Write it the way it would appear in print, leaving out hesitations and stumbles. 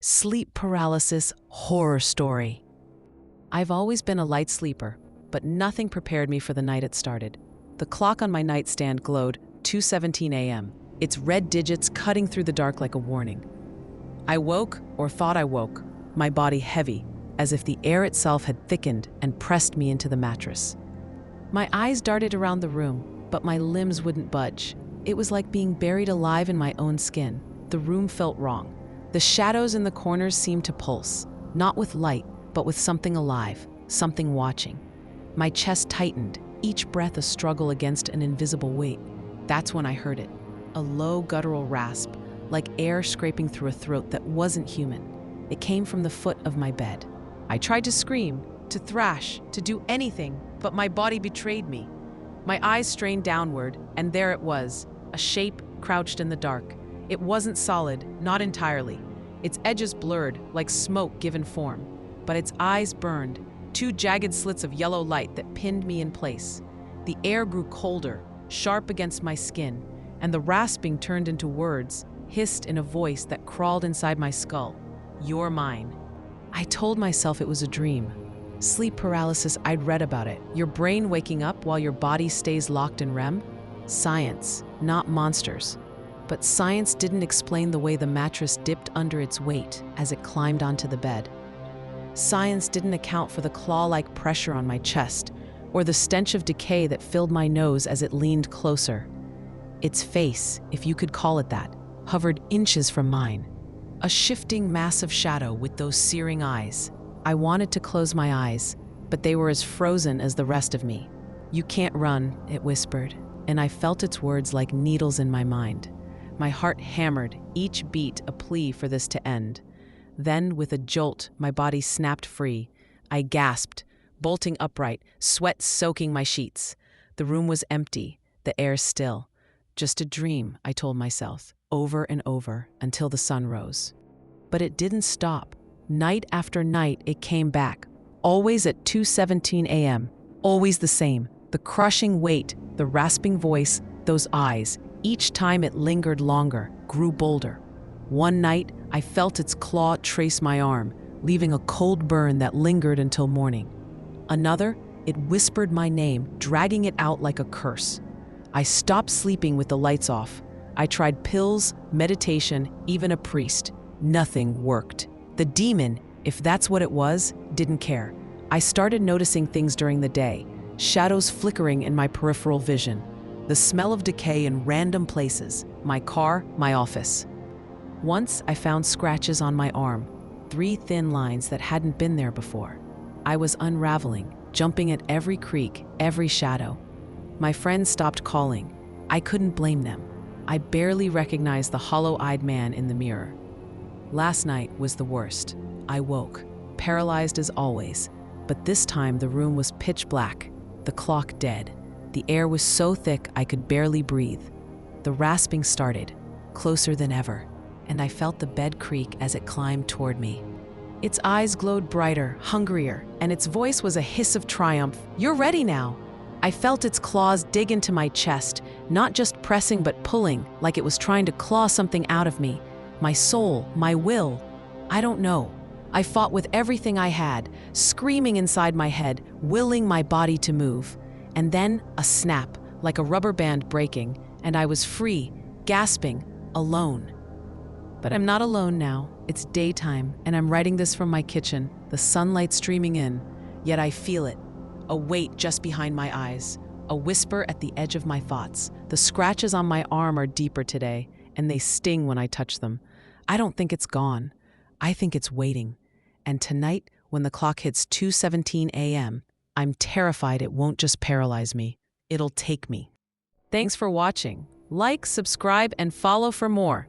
Sleep paralysis horror story. I've always been a light sleeper, but nothing prepared me for the night it started. The clock on my nightstand glowed 2:17 a.m., its red digits cutting through the dark like a warning. I woke, or thought I woke, my body heavy, as if the air itself had thickened and pressed me into the mattress. My eyes darted around the room, but my limbs wouldn't budge. It was like being buried alive in my own skin. The room felt wrong. The shadows in the corners seemed to pulse, not with light, but with something alive, something watching. My chest tightened, each breath a struggle against an invisible weight. That's when I heard it, a low guttural rasp, like air scraping through a throat that wasn't human. It came from the foot of my bed. I tried to scream, to thrash, to do anything, but my body betrayed me. My eyes strained downward, and there it was, a shape crouched in the dark. It wasn't solid, not entirely. Its edges blurred, like smoke given form. But its eyes burned, two jagged slits of yellow light that pinned me in place. The air grew colder, sharp against my skin, and the rasping turned into words, hissed in a voice that crawled inside my skull. "You're mine." I told myself it was a dream. Sleep paralysis, I'd read about it. Your brain waking up while your body stays locked in REM? Science, not monsters. But science didn't explain the way the mattress dipped under its weight as it climbed onto the bed. Science didn't account for the claw-like pressure on my chest or the stench of decay that filled my nose as it leaned closer. Its face, if you could call it that, hovered inches from mine. A shifting mass of shadow with those searing eyes. I wanted to close my eyes, but they were as frozen as the rest of me. "You can't run," it whispered, and I felt its words like needles in my mind. My heart hammered, each beat a plea for this to end. Then, with a jolt, my body snapped free. I gasped, bolting upright, sweat soaking my sheets. The room was empty, the air still. Just a dream, I told myself, over and over, until the sun rose. But it didn't stop. Night after night, it came back, always at 2:17 a.m., always the same. The crushing weight, the rasping voice, those eyes. Each time it lingered longer, grew bolder. One night, I felt its claw trace my arm, leaving a cold burn that lingered until morning. Another, it whispered my name, dragging it out like a curse. I stopped sleeping with the lights off. I tried pills, meditation, even a priest. Nothing worked. The demon, if that's what it was, didn't care. I started noticing things during the day, shadows flickering in my peripheral vision. The smell of decay in random places, my car, my office. Once I found scratches on my arm, 3 thin lines that hadn't been there before. I was unraveling, jumping at every creak, every shadow. My friends stopped calling. I couldn't blame them. I barely recognized the hollow-eyed man in the mirror. Last night was the worst. I woke, paralyzed as always, but this time the room was pitch black, the clock dead. The air was so thick I could barely breathe. The rasping started, closer than ever, and I felt the bed creak as it climbed toward me. Its eyes glowed brighter, hungrier, and its voice was a hiss of triumph. "You're ready now." I felt its claws dig into my chest, not just pressing but pulling, like it was trying to claw something out of me. My soul, my will. I don't know. I fought with everything I had, screaming inside my head, willing my body to move. And then a snap, like a rubber band breaking, and I was free, gasping, alone. But I'm not alone now. It's daytime, and I'm writing this from my kitchen, the sunlight streaming in, yet I feel it. A weight just behind my eyes, a whisper at the edge of my thoughts. The scratches on my arm are deeper today, and they sting when I touch them. I don't think it's gone. I think it's waiting. And tonight, when the clock hits 2:17 a.m., I'm terrified it won't just paralyze me. It'll take me. Thanks for watching. Like, subscribe, and follow for more.